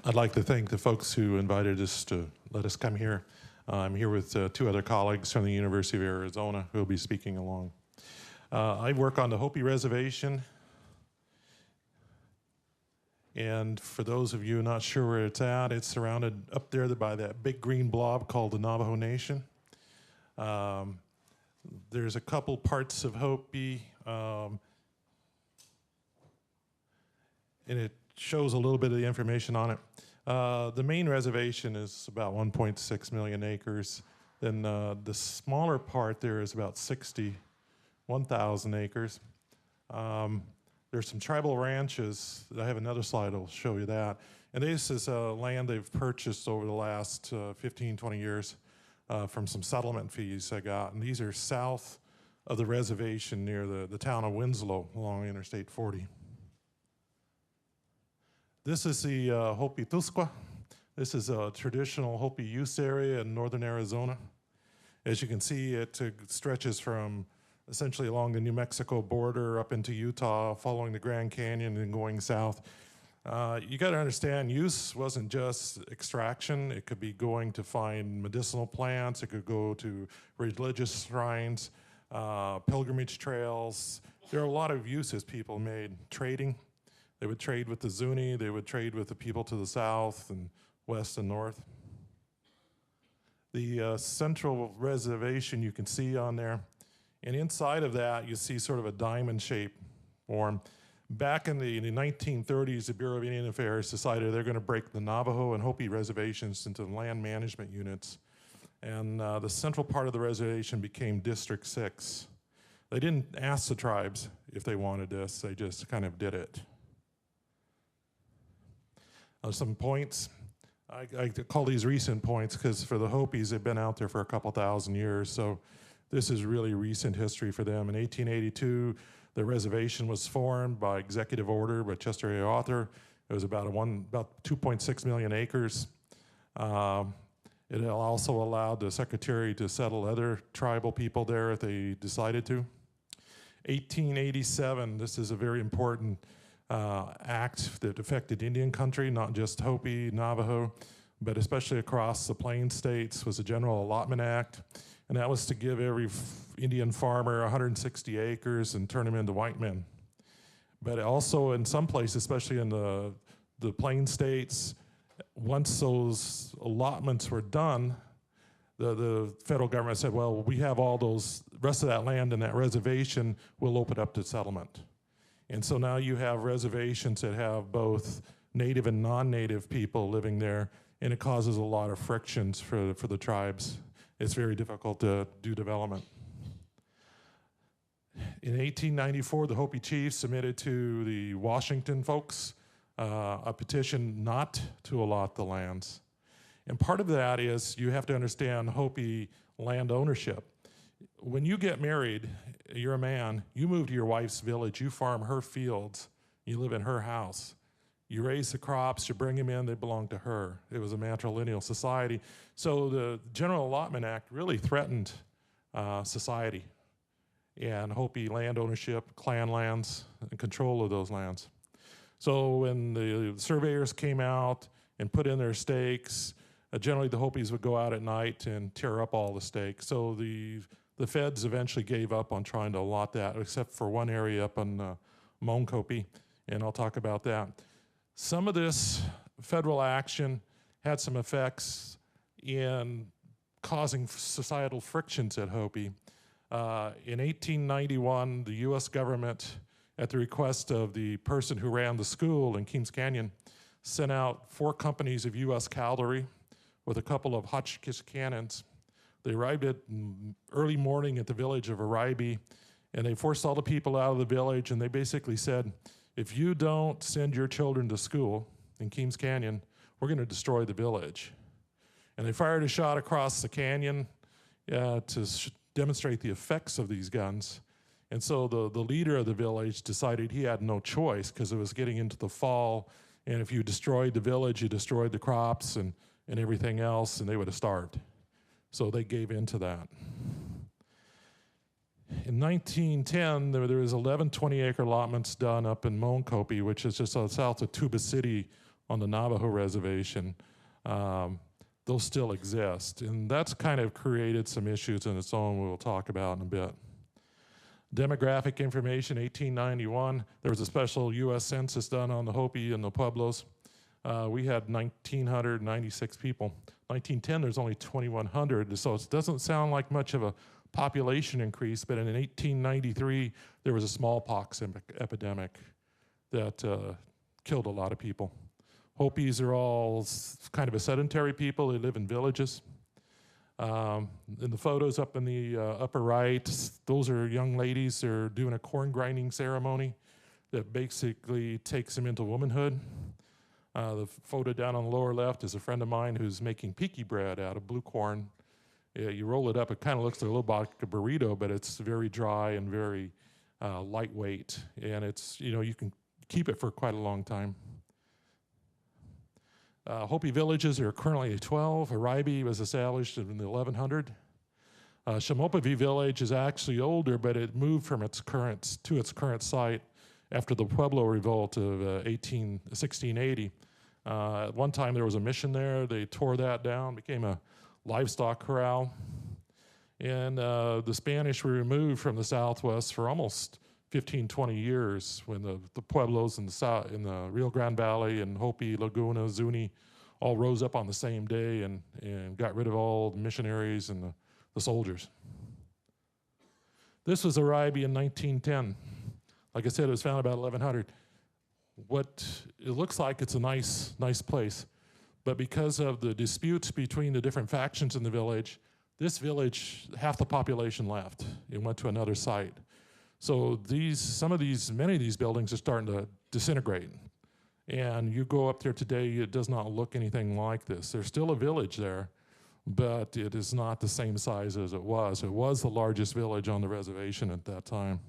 I'd like to thank the folks who invited us to let us come here. I'm here with two other colleagues from the University of Arizona who will be speaking along. I work on the Hopi Reservation, and for those of you not sure where it's at, it's surrounded up there by that big green blob called the Navajo Nation. There's a couple parts of Hopi, and it shows a little bit of the information on it. The main reservation is about 1.6 million acres. Then the smaller part there is about 61,000 acres. There's some tribal ranches. I have another slide that'll show you that. And this is land they've purchased over the last 15, 20 years from some settlement fees I got. And these are south of the reservation near the town of Winslow along Interstate 40. This is the Hopi Tusqua. This is a traditional Hopi use area in northern Arizona. As you can see, it stretches from essentially along the New Mexico border up into Utah, following the Grand Canyon and going south. You got to understand, use wasn't just extraction. It could be going to find medicinal plants. It could go to religious shrines, pilgrimage trails. There are a lot of uses people made. Trading. They would trade with the Zuni. They would trade with the people to the south and west and north. The central reservation you can see on there. And inside of that, you see sort of a diamond shape form. Back in the 1930s, the Bureau of Indian Affairs decided they're going to break the Navajo and Hopi reservations into land management units. And the central part of the reservation became District 6. They didn't ask the tribes if they wanted this. They just kind of did it. Some points. I call these recent points because for the Hopis, they've been out there for a couple thousand years. So this is really recent history for them. In 1882, the reservation was formed by executive order by Chester A. Arthur. It was about 2.6 million acres. It also allowed the secretary to settle other tribal people there if they decided to. 1887, this is a very important act that affected Indian country, not just Hopi, Navajo, but especially across the Plains states, was the General Allotment Act. And that was to give every Indian farmer 160 acres and turn them into white men. But also in some places, especially in the Plains states, once those allotments were done, the federal government said, well, we have all those rest of that land in that reservation, we'll open up to settlement. And so now you have reservations that have both native and non-native people living there, and it causes a lot of frictions for the tribes. It's very difficult to do development. In 1894, the Hopi chiefs submitted to the Washington folks a petition not to allot the lands. And part of that is you have to understand Hopi land ownership. When you get married, you're a man, you move to your wife's village, you farm her fields, you live in her house. You raise the crops, you bring them in, they belong to her. It was a matrilineal society. So the General Allotment Act really threatened society and Hopi land ownership, clan lands, and control of those lands. So when the surveyors came out and put in their stakes, generally the Hopis would go out at night and tear up all the stakes. So the feds eventually gave up on trying to allot that, except for one area up on Mount Hopi, and I'll talk about that. Some of this federal action had some effects in causing societal frictions at Hopi. In 1891, the US government, at the request of the person who ran the school in Keams Canyon, sent out 4 companies of US cavalry with a couple of Hotchkiss cannons. They arrived at early morning at the village of Aribe, and they forced all the people out of the village, and they basically said, if you don't send your children to school in Keams Canyon, we're going to destroy the village. And they fired a shot across the canyon to demonstrate the effects of these guns. And so the leader of the village decided he had no choice because it was getting into the fall, and if you destroyed the village, you destroyed the crops and everything else, and they would have starved. So they gave in to that. In 1910, there was 11 20-acre allotments done up in Moenkopi, which is just south of Tuba City, on the Navajo reservation. Those still exist, and that's kind of created some issues in its own we'll talk about in a bit. Demographic information, 1891, there was a special US census done on the Hopi and the Pueblos. We had 1,996 people. 1910, there's only 2,100, so it doesn't sound like much of a population increase, but in 1893, there was a smallpox epidemic that killed a lot of people. Hopis are all kind of a sedentary people. They live in villages. In the photos up in the upper right, those are young ladies. They're doing a corn grinding ceremony that basically takes them into womanhood. The photo down on the lower left is a friend of mine who's making piki bread out of blue corn. You roll it up, it kind of looks a little like a burrito, but it's very dry and very lightweight. And it's, you can keep it for quite a long time. Hopi villages are currently 12. Aribi was established in the 1100. Shamopavi village is actually older, but it moved from its current site after the Pueblo revolt of 1680. At one time there was a mission there. They tore that down, became a livestock corral. And the Spanish were removed from the Southwest for almost 15, 20 years when the Pueblos in the Rio Grande Valley and Hopi, Laguna, Zuni all rose up on the same day and got rid of all the missionaries and the soldiers. This was Aribi in 1910. Like I said, it was founded about 1100. It looks like it's a nice place, but because of the disputes between the different factions in the village, this village, half the population left. It went to another site. So many of these buildings are starting to disintegrate. And you go up there today, it does not look anything like this. There's still a village there, but it is not the same size as it was. It was the largest village on the reservation at that time.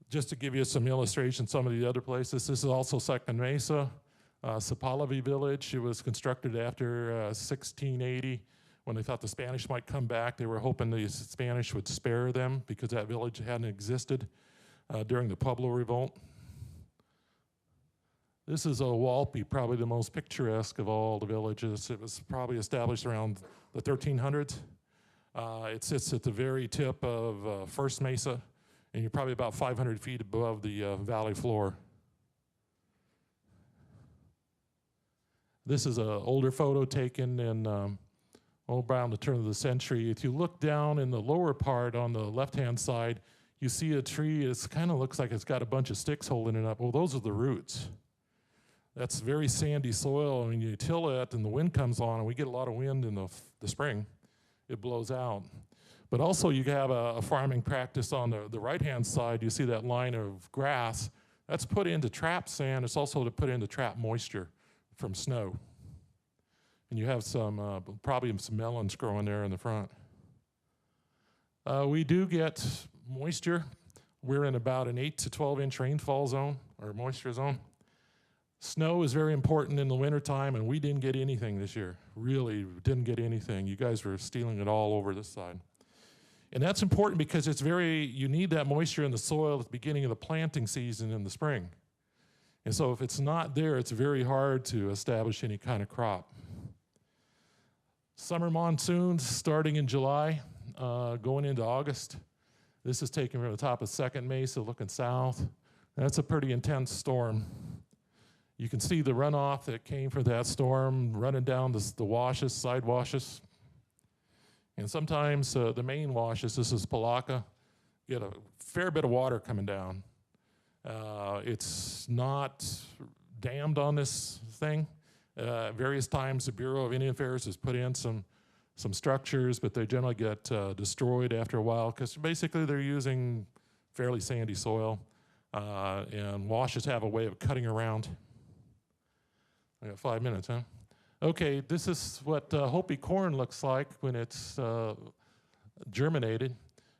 Just to give you some illustration, some of the other places, this is also Second Mesa, Sapalavi village. It was constructed after 1680. When they thought the Spanish might come back, they were hoping the Spanish would spare them because that village hadn't existed during the Pueblo Revolt. This is a Walpi, probably the most picturesque of all the villages. It was probably established around the 1300s. It sits at the very tip of First Mesa, and you're probably about 500 feet above the valley floor. This is an older photo taken in around the turn of the century. If you look down in the lower part on the left-hand side, you see a tree. It kind of looks like it's got a bunch of sticks holding it up. Well, those are the roots. That's very sandy soil, and when you till it and the wind comes on, and we get a lot of wind in the spring, it blows out. But also you have a farming practice on the right-hand side. You see that line of grass. That's put in to trap sand. It's also to put in to trap moisture from snow. And you have probably some melons growing there in the front. We do get moisture. We're in about an 8 to 12 inch rainfall zone, or moisture zone. Snow is very important in the wintertime, and we didn't get anything this year. Really didn't get anything. You guys were stealing it all over this side. And that's important because you need that moisture in the soil at the beginning of the planting season in the spring. And so if it's not there, it's very hard to establish any kind of crop. Summer monsoons starting in July, going into August. This is taken from the top of Second Mesa looking south. That's a pretty intense storm. You can see the runoff that came from that storm running down the washes, side washes. And sometimes the main washes, this is Palaka, get a fair bit of water coming down. It's not dammed on this thing. Various times the Bureau of Indian Affairs has put in some structures, but they generally get destroyed after a while because basically they're using fairly sandy soil, and washes have a way of cutting around. I got 5 minutes, huh? Okay, this is what Hopi corn looks like when it's germinated.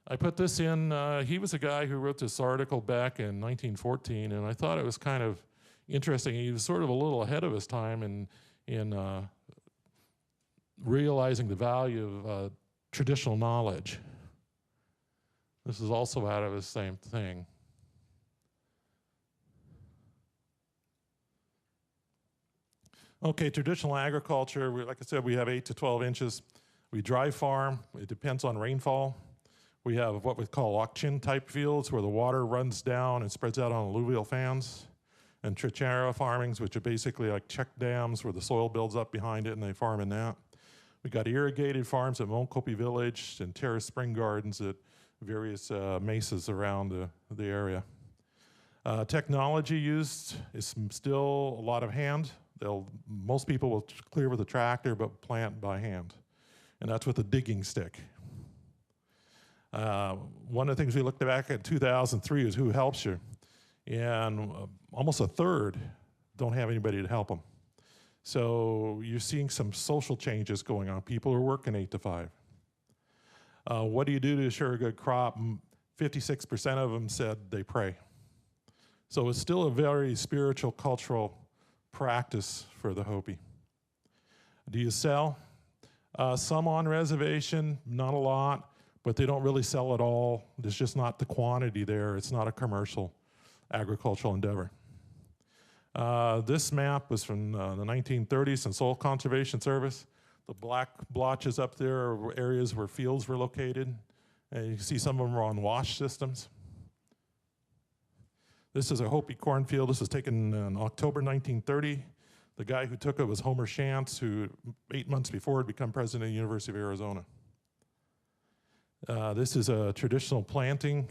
I put this in, he was a guy who wrote this article back in 1914, and I thought it was kind of interesting. He was sort of a little ahead of his time in realizing the value of traditional knowledge. This is also out of his same thing. Okay, traditional agriculture, like I said, we have 8 to 12 inches. We dry farm, it depends on rainfall. We have what we call auction type fields where the water runs down and spreads out on alluvial fans. And trinchera farmings, which are basically like check dams where the soil builds up behind it and they farm in that. We got irrigated farms at Mokopi Village and terrace spring gardens at various mesas around the area. Technology used is still a lot of hand. Most people will clear with a tractor but plant by hand. And that's with a digging stick. One of the things we looked back at 2003 is who helps you. And almost a third don't have anybody to help them. So you're seeing some social changes going on. People are working 8 to 5. What do you do to assure a good crop? 56% of them said they pray. So it's still a very spiritual, cultural practice for the Hopi. Do you sell? Some on reservation, not a lot, but they don't really sell at all. There's just not the quantity there. It's not a commercial agricultural endeavor. This map was from the 1930s and Soil Conservation Service. The black blotches up there are areas where fields were located. And you can see some of them are on wash systems. This is a Hopi cornfield. This was taken in October 1930. The guy who took it was Homer Shantz, who 8 months before had become president of the University of Arizona. This is a traditional planting.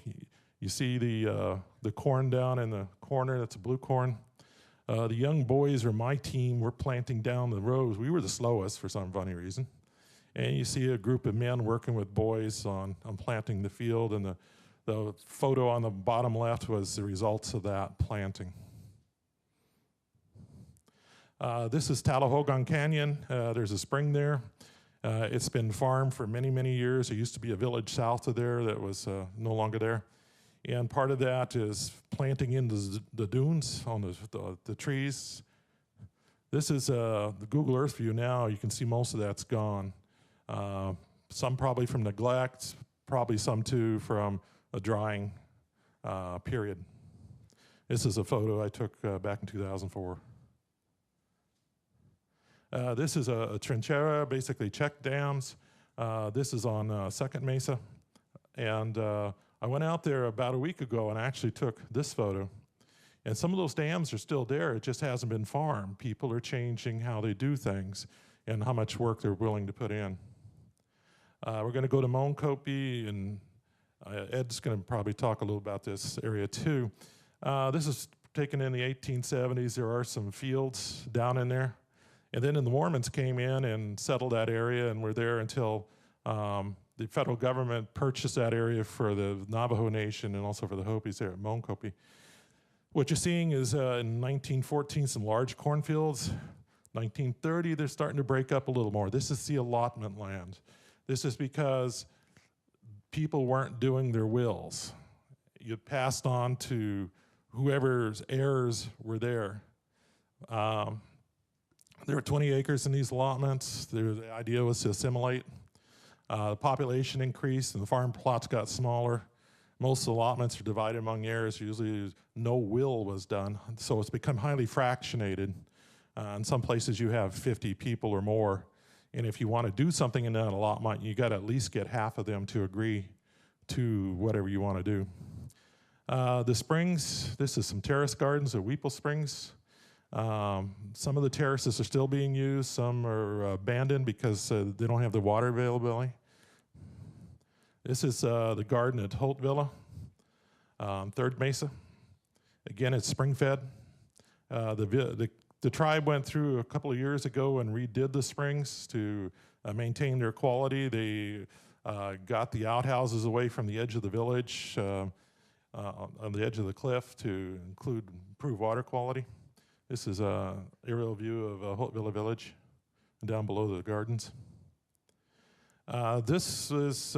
You see the corn down in the corner, that's a blue corn. The young boys or my team were planting down the rows. We were the slowest for some funny reason. And you see a group of men working with boys on planting the field, and the photo on the bottom left was the results of that planting. This is Talahogan Canyon. There's a spring there. It's been farmed for many, many years. There used to be a village south of there that was no longer there. And part of that is planting in the dunes on the trees. This is the Google Earth view now. You can see most of that's gone. Some probably from neglect, probably some too from a drying period. This is a photo I took back in 2004. This is a trinchera, basically check dams. This is on Second Mesa. And I went out there about a week ago and actually took this photo. And some of those dams are still there, it just hasn't been farmed. People are changing how they do things and how much work they're willing to put in. We're gonna go to Mokopi, and Ed's gonna probably talk a little about this area too. This is taken in the 1870s. There are some fields down in there. And then the Mormons came in and settled that area and were there until the federal government purchased that area for the Navajo Nation and also for the Hopis there at Mokopi. What you're seeing is in 1914, some large cornfields. 1930, they're starting to break up a little more. This is the allotment land. This is because people weren't doing their wills. You passed on to whoever's heirs were there. There were 20 acres in these allotments. The idea was to assimilate. The population increased and the farm plots got smaller. Most allotments are divided among heirs. Usually no will was done. So it's become highly fractionated. In some places you have 50 people or more. And if you want to do something in that allotment, you got to at least get half of them to agree to whatever you want to do. The springs, this is some terrace gardens at Weeple Springs. Some of the terraces are still being used. Some are abandoned because they don't have the water availability. This is the garden at Holt Villa, Third Mesa. Again, it's spring-fed. The tribe went through a couple of years ago and redid the springs to maintain their quality. They got the outhouses away from the edge of the village, on the edge of the cliff to improve water quality. This is an aerial view of Holt Villa Village, down below the gardens. This is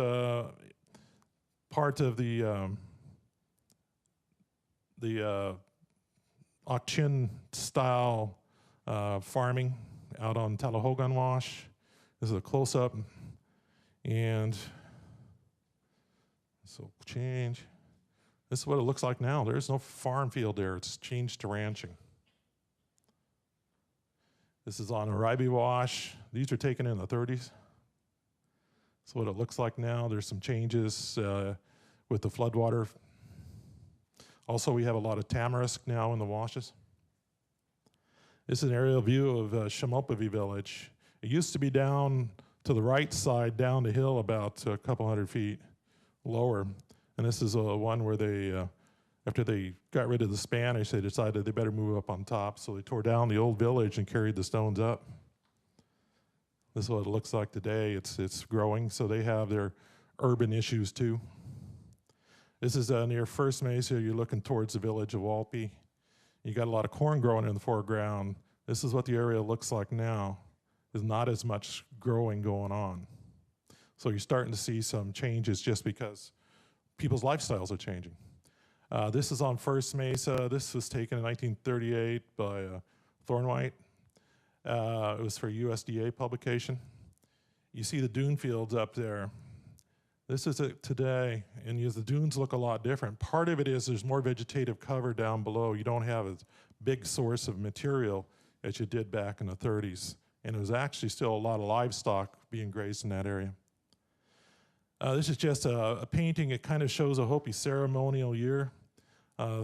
part of the Auction style farming out on Talahogan Wash. This is a close-up, and this will change. This is what it looks like now. There's no farm field there. It's changed to ranching. This is on Aribe Wash. These are taken in the 30s. That's what it looks like now. There's some changes with the floodwater. Also, we have a lot of tamarisk now in the washes. This is an aerial view of Shamopavi village. It used to be down to the right side, down the hill about a couple hundred feet lower. And this is one where they, after they got rid of the Spanish, they decided they better move up on top. So they tore down the old village and carried the stones up. This is what it looks like today. It's growing, so they have their urban issues too. This is near First Mesa. You're looking towards the village of Walpi. You got a lot of corn growing in the foreground. This is what the area looks like now. There's not as much growing going on. So you're starting to see some changes just because people's lifestyles are changing. This is on First Mesa. This was taken in 1938 by Thornwhite. It was for USDA publication. You see the dune fields up there. This is it today, and the dunes look a lot different. Part of it is there's more vegetative cover down below. You don't have a big source of material as you did back in the 30s. And there was actually still a lot of livestock being grazed in that area. This is just a painting. It kind of shows a Hopi ceremonial year,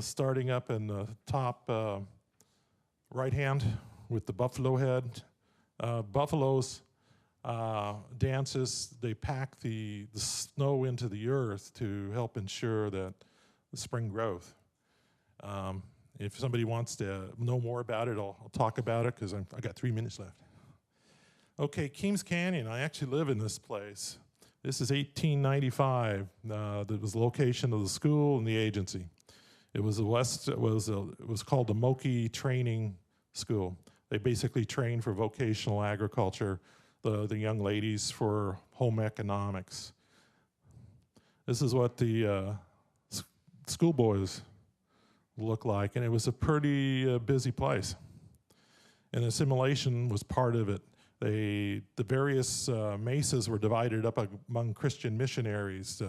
starting up in the top right hand with the buffalo head. Buffaloes dances, they pack the snow into the earth to help ensure that the spring growth. If somebody wants to know more about it, I'll talk about it because I got 3 minutes left. Okay, Keams Canyon, I actually live in this place. This is 1895. That was the location of the school and the agency. It was it was called the Moki Training School. They basically trained for vocational agriculture, the young ladies for home economics. This is what the schoolboys look like, and it was a pretty busy place. And assimilation was part of it. The various mesas were divided up among Christian missionaries.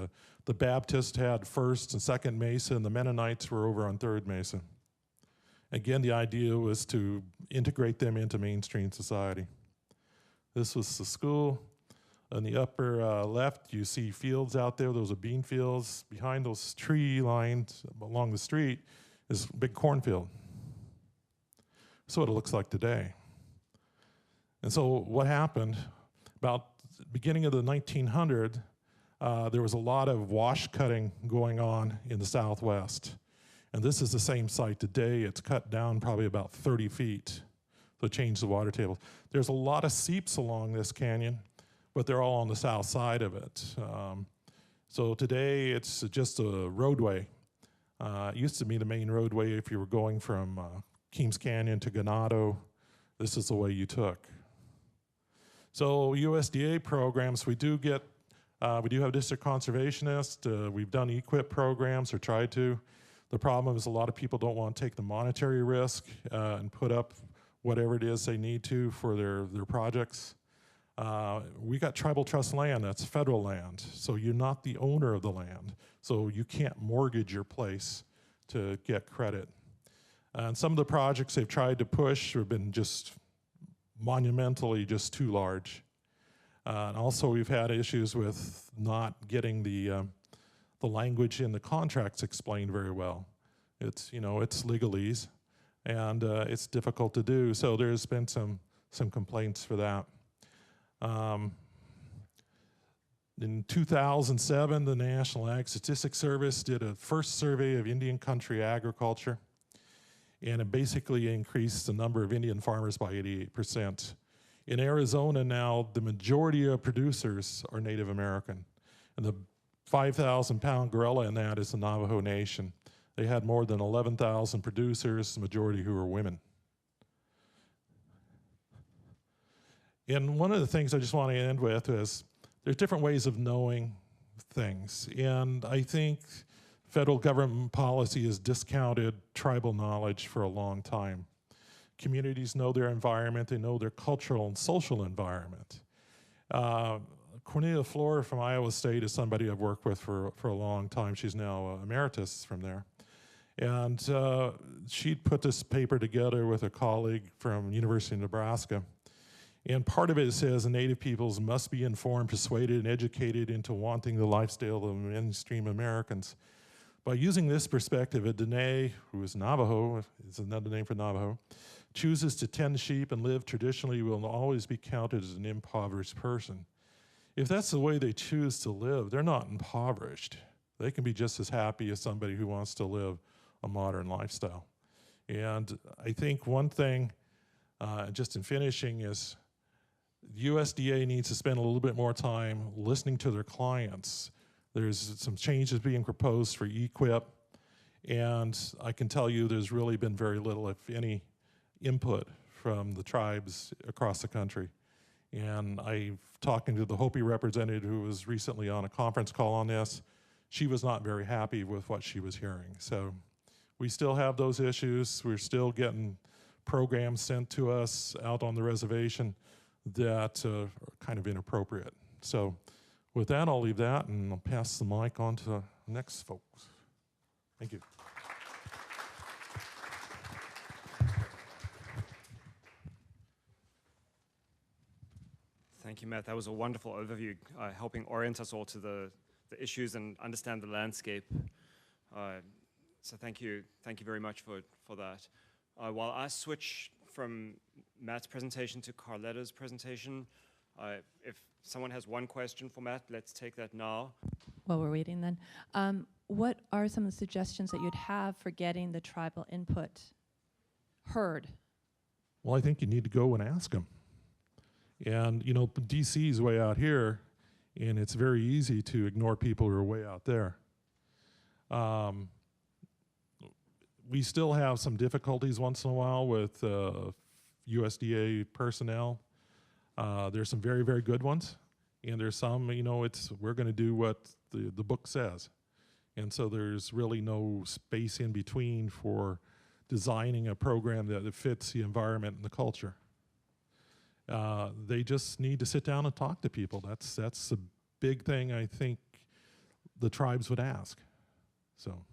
The Baptists had first and second mesa, and the Mennonites were over on third mesa. Again, the idea was to integrate them into mainstream society. This was the school. On the upper left, you see fields out there. Those are bean fields. Behind those tree lines along the street is a big cornfield. That's what it looks like today. And so what happened, about the beginning of the 1900s, there was a lot of wash cutting going on in the Southwest. And this is the same site today. It's cut down probably about 30 feet to change the water table. There's a lot of seeps along this canyon, but they're all on the south side of it. So today it's just a roadway. It used to be the main roadway if you were going from Keams Canyon to Ganado. This is the way you took. So USDA programs, we do have district conservationists. We've done EQIP programs or tried to. The problem is a lot of people don't want to take the monetary risk and put up whatever it is they need to for their projects. We got tribal trust land, that's federal land. So you're not the owner of the land. So you can't mortgage your place to get credit. And some of the projects they've tried to push have been just monumentally just too large. And also we've had issues with not getting the language in the contracts explained very well. It's legalese, and it's difficult to do. So there's been some complaints for that. In 2007, the National Ag Statistics Service did a first survey of Indian country agriculture, and it basically increased the number of Indian farmers by 88%. In Arizona now, the majority of producers are Native American, and the 5,000-pound gorilla in that is the Navajo Nation. They had more than 11,000 producers, the majority who were women. And one of the things I just want to end with is there's different ways of knowing things. And I think federal government policy has discounted tribal knowledge for a long time. Communities know their environment, they know their cultural and social environment. Cornelia Floor from Iowa State is somebody I've worked with for a long time. She's now emeritus from there. And she'd put this paper together with a colleague from University of Nebraska. And part of it says Native peoples must be informed, persuaded, and educated into wanting the lifestyle of mainstream Americans. By using this perspective, a Dene, who is Navajo, is another name for Navajo, chooses to tend sheep and live traditionally will always be counted as an impoverished person. If that's the way they choose to live, they're not impoverished. They can be just as happy as somebody who wants to live a modern lifestyle. And I think one thing, just in finishing, is USDA needs to spend a little bit more time listening to their clients. There's some changes being proposed for EQIP, and I can tell you there's really been very little, if any, input from the tribes across the country. And I'm talking to the Hopi representative who was recently on a conference call on this. She was not very happy with what she was hearing. So we still have those issues. We're still getting programs sent to us out on the reservation that are kind of inappropriate. So with that, I'll leave that and I'll pass the mic on to the next folks. Thank you. Thank you, Matt. That was a wonderful overview, helping orient us all to the issues and understand the landscape. So thank you very much for that. While I switch from Matt's presentation to Carletta's presentation, if someone has one question for Matt, let's take that now. While we're waiting then, what are some of the suggestions that you'd have for getting the tribal input heard? Well, I think you need to go and ask them. And, you know, DC is way out here, and it's very easy to ignore people who are way out there. We still have some difficulties once in a while with USDA personnel. There's some very, very good ones, and there's some, you know, we're going to do what the book says. And so there's really no space in between for designing a program that fits the environment and the culture. They just need to sit down and talk to people. That's a big thing I think the tribes would ask. So.